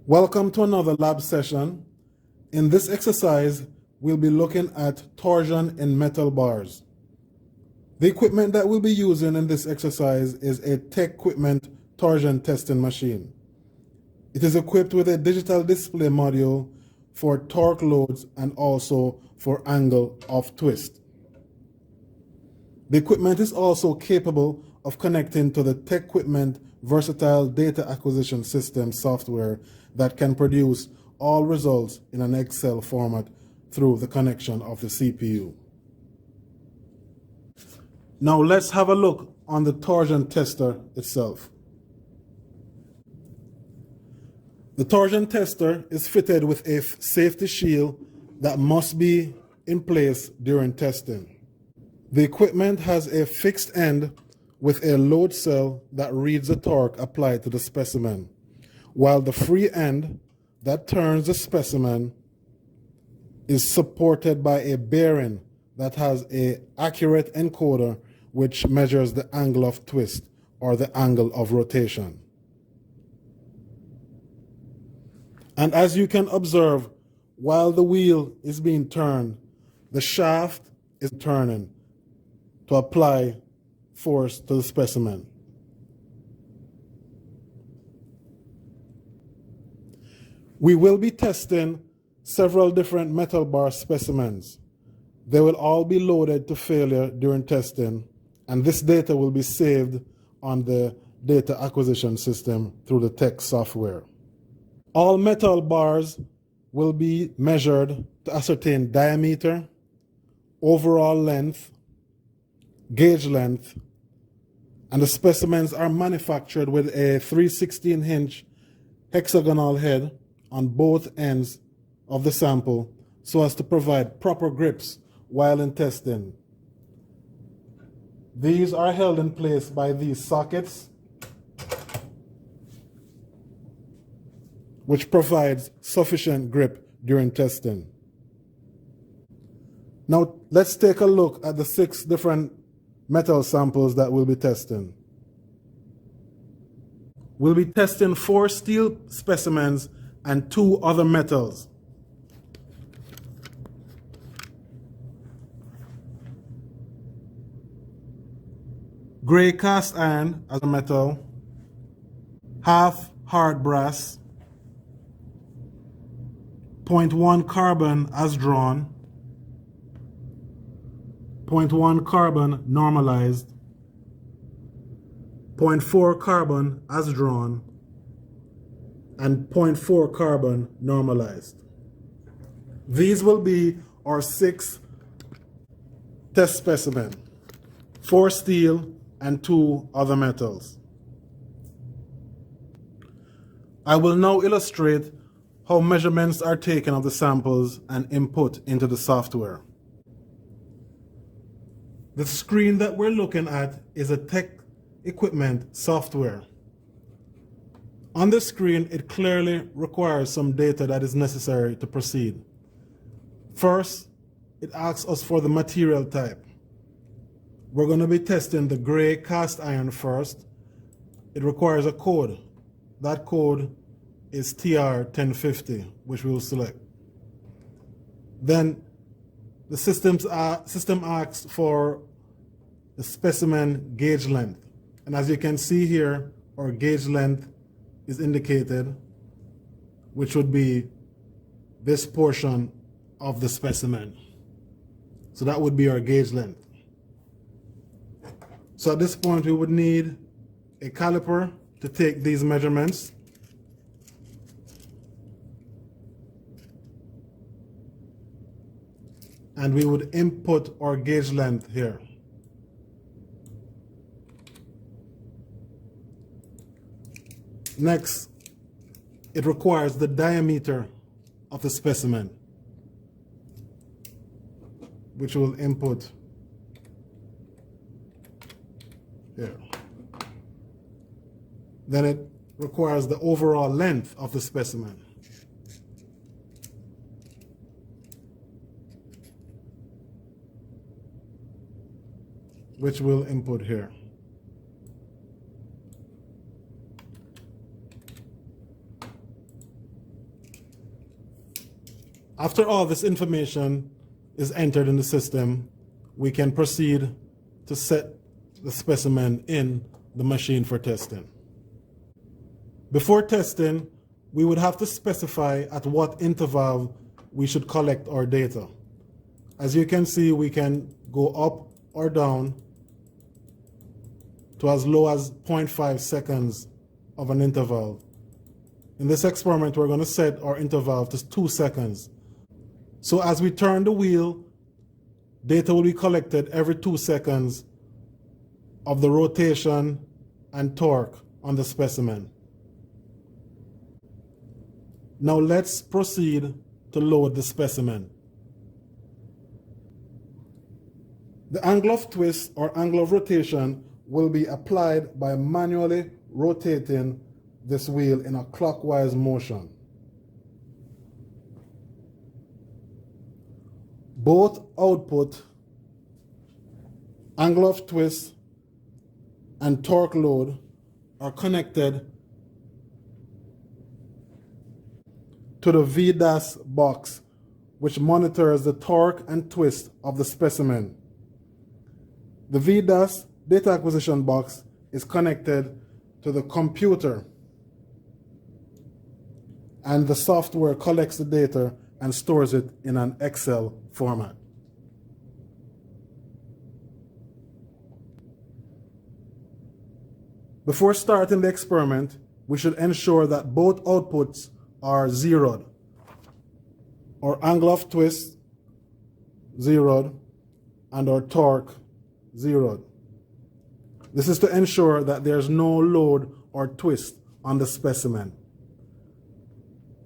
Welcome to another lab session. In this exercise, we'll be looking at torsion in metal bars. The equipment that we'll be using in this exercise is a TechQuipment torsion testing machine. It is equipped with a digital display module for torque loads and also for angle of twist. The equipment is also capable of connecting to the TechQuipment versatile data acquisition system software that can produce all results in an Excel format through the connection of the CPU. Now let's have a look on the torsion tester itself. The torsion tester is fitted with a safety shield that must be in place during testing. The equipment has a fixed end with a load cell that reads the torque applied to the specimen, while the free end that turns the specimen is supported by a bearing that has an accurate encoder which measures the angle of twist or the angle of rotation. And as you can observe, while the wheel is being turned, the shaft is turning to apply force to the specimen. We will be testing several different metal bar specimens. They will all be loaded to failure during testing, and this data will be saved on the data acquisition system through the tech software. All metal bars will be measured to ascertain diameter, overall length, gauge length, and the specimens are manufactured with a 3/16-inch hexagonal head on both ends of the sample so as to provide proper grips while in testing. These are held in place by these sockets, which provides sufficient grip during testing. Now let's take a look at the 6 different metal samples that we'll be testing. We'll be testing 4 steel specimens and 2 other metals. Gray cast iron as a metal, half hard brass, 0.1 carbon as drawn, 0.1 carbon normalized, 0.4 carbon as drawn, and 0.4 carbon normalized. These will be our 6 test specimens, 4 steel and 2 other metals. I will now illustrate how measurements are taken of the samples and input into the software. The screen that we're looking at is a TechQuipment software. On the screen, it clearly requires some data that is necessary to proceed. First, it asks us for the material type. We're going to be testing the gray cast iron first. It requires a code. That code is TR1050, which we will select. Then the system asks for the specimen gauge length. And as you can see here, our gauge length is indicated, which would be this portion of the specimen. So that would be our gauge length. So at this point, we would need a caliper to take these measurements. And we would input our gauge length here. Next, it requires the diameter of the specimen, which we'll input here. Then it requires the overall length of the specimen, which we'll input here. After all this information is entered in the system, we can proceed to set the specimen in the machine for testing. Before testing, we would have to specify at what interval we should collect our data. As you can see, we can go up or down to as low as 0.5 seconds of an interval. In this experiment, we're going to set our interval to 2 seconds. So as we turn the wheel, data will be collected every 2 seconds of the rotation and torque on the specimen. Now let's proceed to load the specimen. The angle of twist or angle of rotation will be applied by manually rotating this wheel in a clockwise motion. Both output, angle of twist, and torque load are connected to the VDAS box, which monitors the torque and twist of the specimen. The VDAS data acquisition box is connected to the computer, and the software collects the data and stores it in an Excel format. Before starting the experiment, we should ensure that both outputs are zeroed. Our angle of twist zeroed and our torque zeroed. This is to ensure that there's no load or twist on the specimen.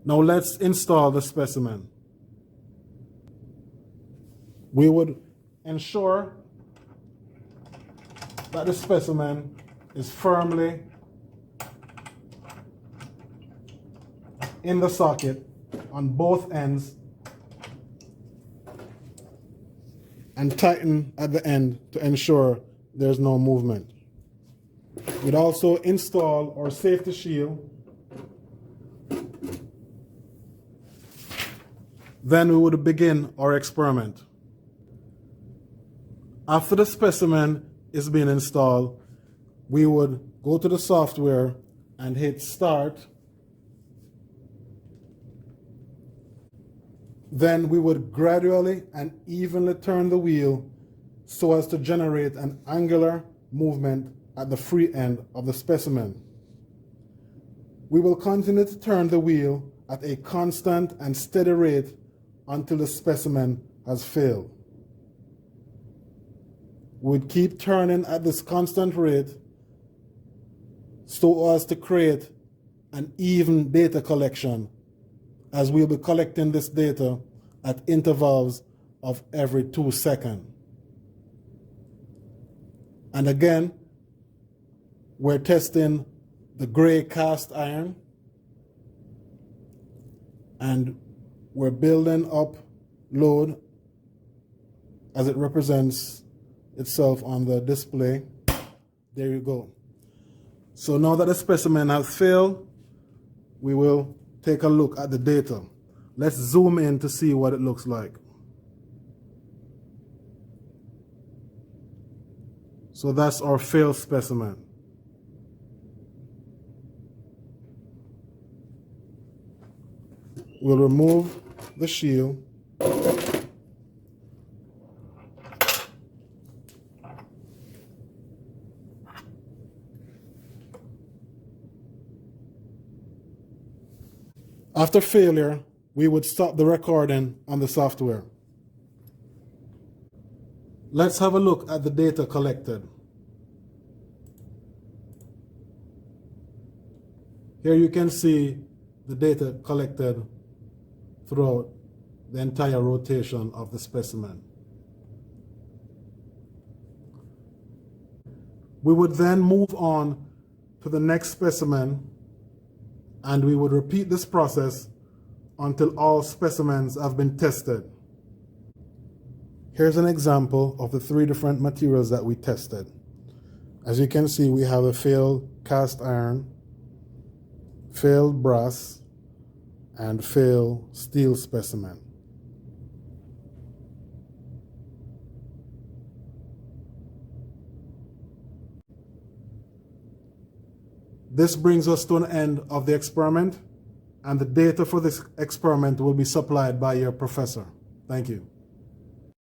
Now let's install the specimen. We would ensure that the specimen is firmly in the socket on both ends and tighten at the end to ensure there's no movement. We'd also install our safety shield. Then we would begin our experiment. After the specimen is being installed, we would go to the software and hit start. Then we would gradually and evenly turn the wheel so as to generate an angular movement at the free end of the specimen. We will continue to turn the wheel at a constant and steady rate until the specimen has failed. We'd keep turning at this constant rate so as to create an even data collection, as we'll be collecting this data at intervals of every 2 seconds. And again, we're testing the gray cast iron, and we're building up load as it represents itself on the display. There you go. So now that the specimen has failed, we will take a look at the data. Let's zoom in to see what it looks like. So that's our failed specimen. We'll remove the shield. After failure, we would stop the recording on the software. Let's have a look at the data collected. Here you can see the data collected throughout the entire rotation of the specimen. We would then move on to the next specimen, and we would repeat this process until all specimens have been tested. Here's an example of the 3 different materials that we tested. As you can see, we have a failed cast iron, failed brass, and failed steel specimen. This brings us to an end of the experiment, and the data for this experiment will be supplied by your professor. Thank you.